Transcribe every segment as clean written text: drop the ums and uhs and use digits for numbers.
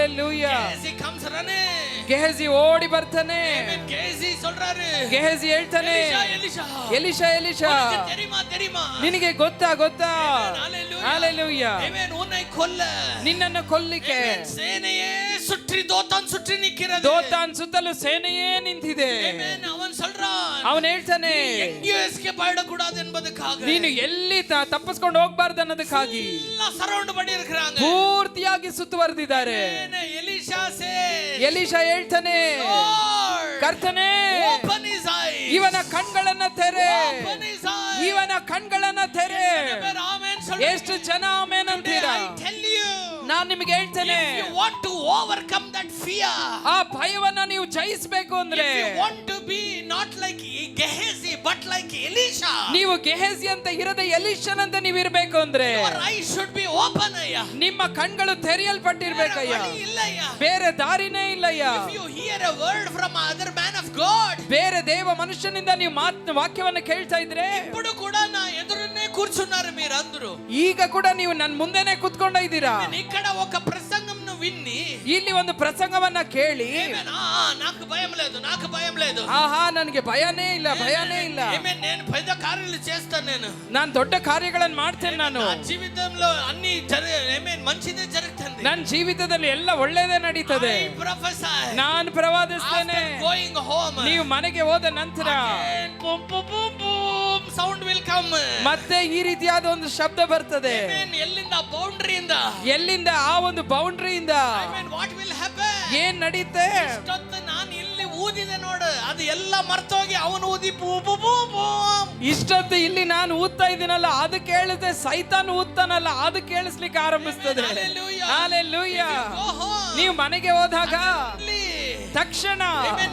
Hallelujah. Gehazi comes running. ಗೆಹಜಿ ಓಡಿ ಬರ್ತಾನೆ. Amen. Gehazi சொல்றாரு. ಗೆಹಜಿ ಹೇಳ್ತಾನೆ, ಎಲಿಷಾ தெரியுமா ನಿನಗೆ ಗೊತ್ತಾ? Hallelujah. Hallelujah. Amen. உன்னை கொல்ல, ನಿನ್ನನ್ನು ಕೊಲ್ಲಿಕೆ ಸೇನೆಯೇ ಸುற்றி ದೋತಾನ್ ಸುற்றி ನಿಕ್ಕಿರದು. ದೋತಾನ್ ಸುತ್ತಲೂ ಸೇನೆಯೇ ನಿಂತಿದೆ. Amen. ಅವನು சொல்றான், ಅವನು ಹೇಳ್ತಾನೆ, எங்கேயோ எஸ்கேப் ஆயிடக்கூடாது என்பதற்காக, ನೀನು ಎಲ್ಲಿ ತಪ್ಪಿಸ್ಕೊಂಡು ಹೋಗ್ಬಾರ್ದು ಅನ್ನೋದಕ್ಕಾಗಿ ಎಲ್ಲ ಸರೌಂಡ್ ಮಾಡಿ ಇರ್ಕறாங்க, ಪೂರ್ತಿಯಾಗಿ ಸುತ್ತುವರೆದಿದ್ದಾರೆ. ಎಲಿಷಾ ಹೇಳ್ತಾನೆ, ಕರ್ತನೇ ಇವನ ಕಣ್ಗಳನ್ನ ತೆರೆ, ಇವನ ಕಣ್ಗಳನ್ನ ತೆರೆ. ಎಷ್ಟು ಜನ ಆಮೆನ್ ಅಂತೀರಾ? ನಾನು ನಿಮಗೆ ಹೇಳ್ತೇನೆ, ಆ ಭಯವನ್ನ ನೀವು ಜಯಿಸಬೇಕು ಅಂದ್ರೆ, ನೀವು ಗೆಹಜಿ ಅಂತ ಇರದೆ ಎಲಿಷನಂತೆ ನೀವು ಇರಬೇಕು ಅಂದ್ರೆ, ನಿಮ್ಮ ಕಣ್ಗಳು ತೆರೆಯಲ್ಪಟ್ಟಿರ್ಬೇಕಯ್ಯ. ಬೇರೆ ದಾರಿನೇ ಇಲ್ಲಯ್ಯ. ಬೇರೆ ದೇವ ಮನುಷ್ಯನಿಂದ ನೀವು ವಾಕ್ಯವನ್ನು ಕೇಳ್ತಾ ಇದ್ರೆ, ಕೂಡ ನಾ ಎದುರನ್ನೇ కూర్చున్నారు మీరందరూ, ಈಗ ಕೂಡ ನೀವು ನನ್ನ ಮುಂದೆನೆ ಕೂತ್ಕೊಂಡ ಇದ್ದೀರಾ. ఇక్కడ ఒక ప్రసంగంను విన్ని, ಇಲ್ಲಿ ಒಂದು ಪ್ರಸಂಗವನ್ನ ಕೇಳಿ, నాకు భయం లేదు, ಆಹಾ ನನಗೆ ಭಯನೇ ಇಲ್ಲ. నేను పెద్ద కార్యాలు చేస్తాను, ನಾನು ದೊಡ್ಡ ಕಾರ್ಯಗಳನ್ನು ಮಾಡ್ತೇನೆ. ನಾನು జీవితంలో అన్ని మంచిదే జరుగుతుంది, ನನ್ನ ಜೀವಿತದಲ್ಲಿ ಎಲ್ಲ ಒಳ್ಳೆಯದೇ ನಡೀತದೆ. ನಾನು ಪ್ರವಾದಿಸ್ತೇನೆ. ನೀವು ಮನೆಗೆ ಹೋದ ನಂತರ ಸೌಂಡ್ ವಿಲ್ ಕಮ್, ಮತ್ತೆ ಈ ರೀತಿಯಾದ ಒಂದು ಶಬ್ದ ಬರ್ತದೆ. ಎಲ್ಲಿಂದ ಆ ಒಂದು ಬೌಂಡ್ರಿಯಿಂದ ವಾಟ್ ವಿಲ್ ಹ್ಯಾಪನ್, ಏನ್ ನಡೀತೆ? ನಾನು ಇಲ್ಲಿ ಊದಿದೆ ನೋಡು, ಅದು ಎಲ್ಲ ಮರ್ತೋಗಿ ಅವನು ಊದಿ ಇಷ್ಟೊತ್ತು ಇಲ್ಲಿ ನಾನು ಊದ್ತಾ ಇದ್ದೀನಲ್ಲ, ಅದು ಕೇಳಿದ್ರೆ ಸೈತಾನ್ ಊದ್ತಾನಲ್ಲ, ಅದು ಕೇಳಿಸ್ಲಿಕ್ಕೆ ಆರಂಭಿಸ್ತದೆ. Hallelujah. ನೀವು ಮನೆಗೆ ಹೋದಾಗ ತಕ್ಷಣ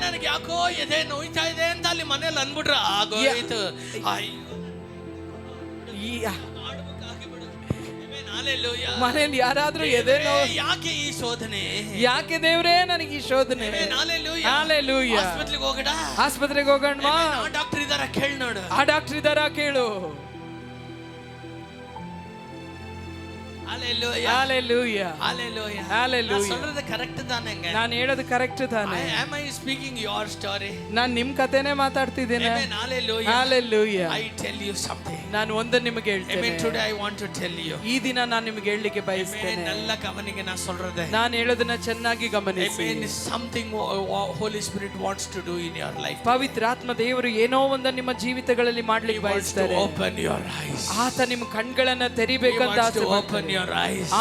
ನನಗೆ ಯಾಕೋ ಎದೆ ನೋಯ್ತಾ ಇದೆ ಅಂತ ಅಲ್ಲಿ ಮನೇಲಿ ಅನ್ಬಿಟ್ರ ಆಗೋಯ್ತು. ಮನೇಲಿ ಯಾರಾದ್ರೂ ಎದೆ ನೋವು, ಯಾಕೆ ಈ ಶೋಧನೆ, ಯಾಕೆ ದೇವ್ರೇ ನನಗೆ ಈ ಶೋಧನೆ? Hallelujah. ಆಸ್ಪತ್ರೆಗೆ ಹೋಗೋಣ, ಡಾಕ್ಟರ್ ಇದಾರ ಕೇಳಿ ನೋಡು, ಆ ಡಾಕ್ಟರ್ ಇದಾರ ಕೇಳು. Hallelujah. சொல்றது கரெக்ட் தானேங்க? ನಾನು ಹೇಳೋದು ಕರೆಕ್ಟ್ ತಾನೆ? Am I speaking your story? ನಾನು ನಿಮ್ಮ ಕಥೆನೇ ಮಾತಾಡ್ತಿದ್ದೇನೆ. Hallelujah. I tell you something. ನಾನು ಒಂದನ್ನು ನಿಮಗೆ ಹೇಳ್ತೇನೆ. Today I want to tell you. ಈ ದಿನ ನಾನು ನಿಮಗೆ ಹೇಳಲಿಕ್ಕೆ ಬಯಸ್ತೇನೆ. நல்ல கவனிங்க, நான் சொல்றதை. ನಾನು ಹೇಳೋದನ್ನ ಚೆನ್ನಾಗಿ ಗಮನಿಸಿ. Something Holy Spirit wants to do in your life. ಪವಿತ್ರಾತ್ಮ ದೇವರು ಏನೋ ಒಂದು ನಿಮ್ಮ ಜೀವಿತಗಳಲ್ಲಿ ಮಾಡ್ಲಿಕ್ಕೆ ಬಯಸ್ತಾರೆ. Open your eyes. ಆತ ನಿಮ್ಮ ಕಣ್ಗಳನ್ನ ತೆರಿಬೇಕಂತ ಆಸೆ ಪಡ್ತಾನೆ.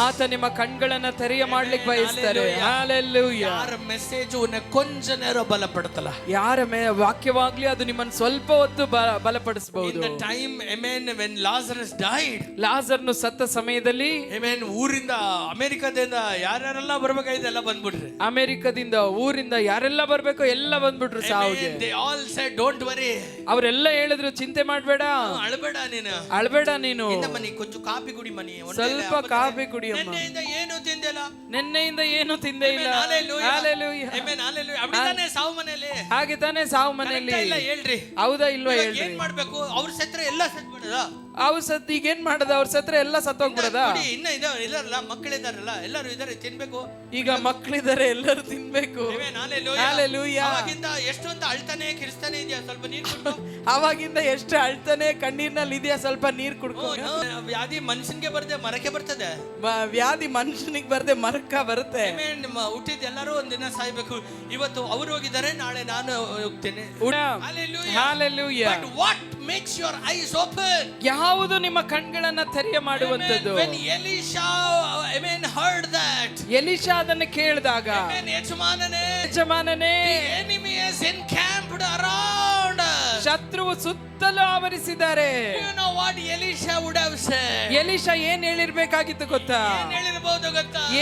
ಆತ ನಿಮ್ಮ ಕಣ್ಗಳನ್ನ ತೆರೆಯ ಮಾಡ್ಲಿಕ್ಕೆ ಬಯಸ್ತಾರೆ. Hallelujah. ಯಾರ ಮೆಸೇಜ್ ಉನ್ನೆ ಕೊಂಚ ನೇರ ಬಲಪಡುತ್ತಲ್ಲ, ಯಾರ ವಾಕ್ಯವಾಗ್ಲಿ ಅದು ನಿಮ್ಮನ್ನು ಸ್ವಲ್ಪ ಹೊತ್ತು ಬಲಪಡಿಸಬಹುದು. In the time, amen, when Lazarus died, ಲಾಜರ್ನು ಸತ್ತ ಸಮಯದಲ್ಲಿ, amen, ಊರಿಂದ ಅಮೆರಿಕದಿಂದ ಯಾರ್ಯಾರೆಲ್ಲ ಬರ್ಬೇಕಾಯ್ತು ಎಲ್ಲ ಬಂದ್ಬಿಟ್ರು. ಅಮೆರಿಕದಿಂದ ಊರಿಂದ ಯಾರೆಲ್ಲ ಬರ್ಬೇಕು ಎಲ್ಲ ಬಂದ್ಬಿಟ್ರು ಸಾವಿಗೆ. They all said don't worry. ಅವರೆಲ್ಲ ಹೇಳಿದ್ರು ಚಿಂತೆ ಮಾಡಬೇಡ, ಅಳಬೇಡ ನೀನು, ಮನಿ ಕೊಂಚ ಕಾಫಿ ಕುಡಿ, ಮನಿ ಸ್ವಲ್ಪ ಕಾಫಿ ಕುಡಿಯಮ್ಮ, ನಿನ್ನೆಯಿಂದ ಏನು ತಿಂದೇ ಇಲ್ಲ. ಹಾಗೆ ತಾನೇ ಸಾವು ಮನೆಯಲ್ಲಿ. ಹೌದಾ ಇಲ್ವಾ ಹೇಳ್ರಿ? ಏನ್ ಮಾಡ್ಬೇಕು? ಅವ್ರ ಸತ್ರ ಎಲ್ಲ ಸತ್ ಬಿಡದ, ಅವ್ರ ಸತ್ ಈಗ ಏನ್ ಮಾಡದ? ಅವ್ರ ಸತ್ರ ಎಲ್ಲ ಸತ್ತೋಗ್ಬಿಡದ? ಇನ್ನ ಇದಾರಲ್ಲ, ಮಕ್ಕಳಿದಾರಲ್ಲ, ಎಲ್ಲರೂ ಇದಾರೆ, ತಿನ್ಬೇಕು. ಈಗ ಮಕ್ಕಳಿದಾರೆ, ಎಲ್ಲರೂ ತಿನ್ಬೇಕು. ಅವಾಗಿಂದ ಎಷ್ಟು ಅಂತ ಅಳ್ತಾನೆ ಕಿರಿಸ್ತಾನೆ ಇದೆಯಾ, ಸ್ವಲ್ಪ ನೀರ್ ಕುಡ್ಕೊ. ಅವಾಗಿಂದ ಎಷ್ಟು ಅಳ್ತಾನೆ ಕಣ್ಣೀರ್ನಲ್ಲಿ ಇದೆಯಾ, ಸ್ವಲ್ಪ ನೀರ್ ಕುಡ್ಕೊ. ವ್ಯಾಧಿ ಮನುಷ್ಯನ್ಗೆ ಬರ್ದೆ ಮರಕ್ಕೆ ಬರ್ತದೆ, ವ್ಯಾಧಿ ಮನುಷ್ಯನಿಗೆ ಬರ್ದೆ ಮರಕ್ಕ ಬರುತ್ತೆ. ಹುಟ್ಟಿದ ಎಲ್ಲರೂ ಒಂದಿನ ಸಾಯ್ಬೇಕು. ಇವತ್ತು ಅವ್ರು ಹೋಗಿದ್ದಾರೆ, ನಾಳೆ ನಾನು ಹೋಗ್ತೇನೆ. What makes your eyes open? ಯಾವುದು ನಿಮ್ಮ ಕಣ್ಗಳನ್ನ ತೆರೆಯ ಮಾಡುವಂತದ್ದು? When Elisha, amen, heard that, ಎಲಿಷಾ ಅದನ್ನು ಕೇಳಿದಾಗ, ಯಜಮಾನನೇ, the enemy is encamped around, ಶತ್ರುವು ಸುತ್ತಲೂ ಆವರಿಸಿದ್ದಾರೆ. You know what Elisha would have said? ಎಲಿಷಾ ಏನ್ ಹೇಳಿರ್ಬೇಕಾಗಿತ್ತು ಗೊತ್ತಾ?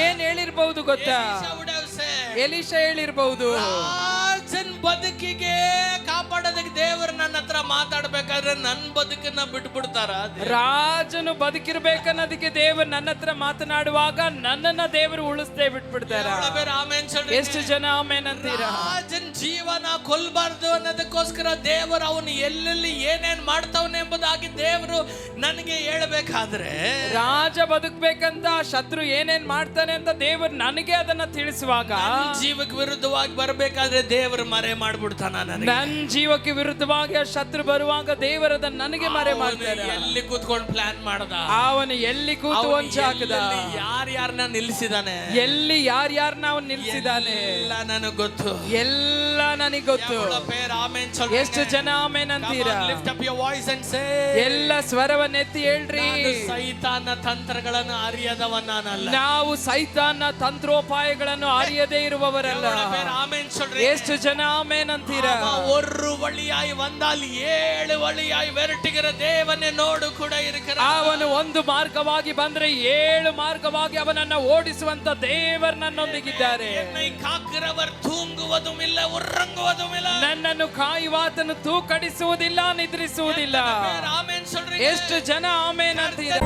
ಏನ್ ಹೇಳಿರ್ಬಹುದು ಗೊತ್ತಾ? Elisha would have said, ಎಲಿಷಾ ಹೇಳಿರ್ಬಹುದು, Rajan ಬದುಕಿಗೆ ಕಾಪಾಡೋದಕ್ಕೆ ದೇವರು ನನ್ನ ಹತ್ರ ಮಾತಾಡ್ಬೇಕಾದ್ರೆ ನನ್ನ ಬದುಕನ್ನ ಬಿಟ್ಬಿಡ್ತಾರ? ರಾಜನು ಬದುಕಿರ್ಬೇಕನ್ನೋದಕ್ಕೆ ದೇವರು ನನ್ನ ಹತ್ರ ಮಾತನಾಡುವಾಗ ನನ್ನನ್ನ ದೇವರು ಉಳಿಸ್ದೇ ಬಿಟ್ಬಿಡ್ತಾರ. ಎಷ್ಟು ಜನ ಆಮೇನ್ ಅಂತೀರಾ? ರಾಜನ್ ಜೀವನ ಕೊಲ್ಬಾರ್ದು ಅನ್ನೋದಕ್ಕೋಸ್ಕರ ದೇವರು ಅವನು ಎಲ್ಲೆಲ್ಲಿ ಏನೇನ್ ಮಾಡ್ತಾವನೆ ಎಂಬುದಾಗಿ ದೇವರು ನನಗೆ ಹೇಳ್ಬೇಕಾದ್ರೆ, ರಾಜ ಬದುಕ್ಬೇಕಂತ ಶತ್ರು ಏನೇನ್ ಮಾಡ್ತಾನೆ ಅಂತ ದೇವರು ನನಗೆ ಅದನ್ನ ತಿಳಿಸುವಾಗ, ಜೀವಕ್ಕೆ ವಿರುದ್ಧವಾಗಿ ಬರ್ಬೇಕಾದ್ರೆ ದೇವರು ಮರೆ ಮಾಡ್ಬಿಡ್ತಾನ. ನನ್ನ ಜೀವಕ್ಕೆ ವಿರುದ್ಧವಾಗಿ ಆ ಶತ್ರು ಬರುವಾಗ ದೇವರು ಅದನ್ನ ನನಗೆ ಮರೆ ಮಾಡ್ತಾರೆ. ಎಲ್ಲಿ ಕೂತ್ಕೊಂಡು ಪ್ಲಾನ್ ಮಾಡ್ದ, ಅವನು ಎಲ್ಲಿ ಕೂತು ಹೊಂಚ ಹಾಕದ, ಯಾರ್ಯಾರನ್ನ ನಿಲ್ಲಿಸಿದಾನೆ, ಎಲ್ಲಿ ಯಾರ್ಯಾರನ್ನ ಅವನು ನಿಲ್ಲಿಸಿದಾನೆ, ಎಲ್ಲ ನನಗೆ ಗೊತ್ತು, ಎಲ್ಲ ನನಗೆ ಗೊತ್ತು. ಎಷ್ಟು ಜನ ಆಮೇನ್ ಅಂತೀರಾ? ಎಲ್ಲ ಸ್ವರವನ್ನೆತ್ತಿ ಹೇಳ್ರಿ. ಸೈತಾನ ತಂತ್ರಗಳನ್ನು ಅರಿಯದವ ನಾನಲ್ಲ. ನಾವು ಸೈತಾನ ತಂತ್ರೋಪಾಯಗಳನ್ನು ಅರಿಯದೇ ಇರುವವರಲ್ಲ. ಎಷ್ಟು ಜನ ಆಮೇನ್ ಅಂತೀರಾ? ஒரு வழியாய் வந்தால் 7 வழியாய் விரட்டுகிற தேவனை ನೋಡು ಕೂಡ இருக்கிறார். ಅವನು ಒಂದು ಮಾರ್ಗವಾಗಿ ಬಂದ್ರೆ 7 ಮಾರ್ಗವಾಗಿ ಅವನನ್ನ ಓಡಿಸುವಂತ ದೇವರು ನನ್ನೊಂದಿಗಿದ್ದಾರೆ. என்னை காக்கிறவர் தூங்குவதும் இல்ல உறங்குவதும் இல்ல. ನನ್ನನ್ನು ಕಾಯುವಾತನು ತೂಕಡಿಸುವುದಿಲ್ಲ, ನಿದ್ರಿಸುವುದಿಲ್ಲ. ಆಮೆನ್ சொல்றீங்க. ಎಷ್ಟು ಜನ ಆಮೇನ್ ಅಂತೀರಾ?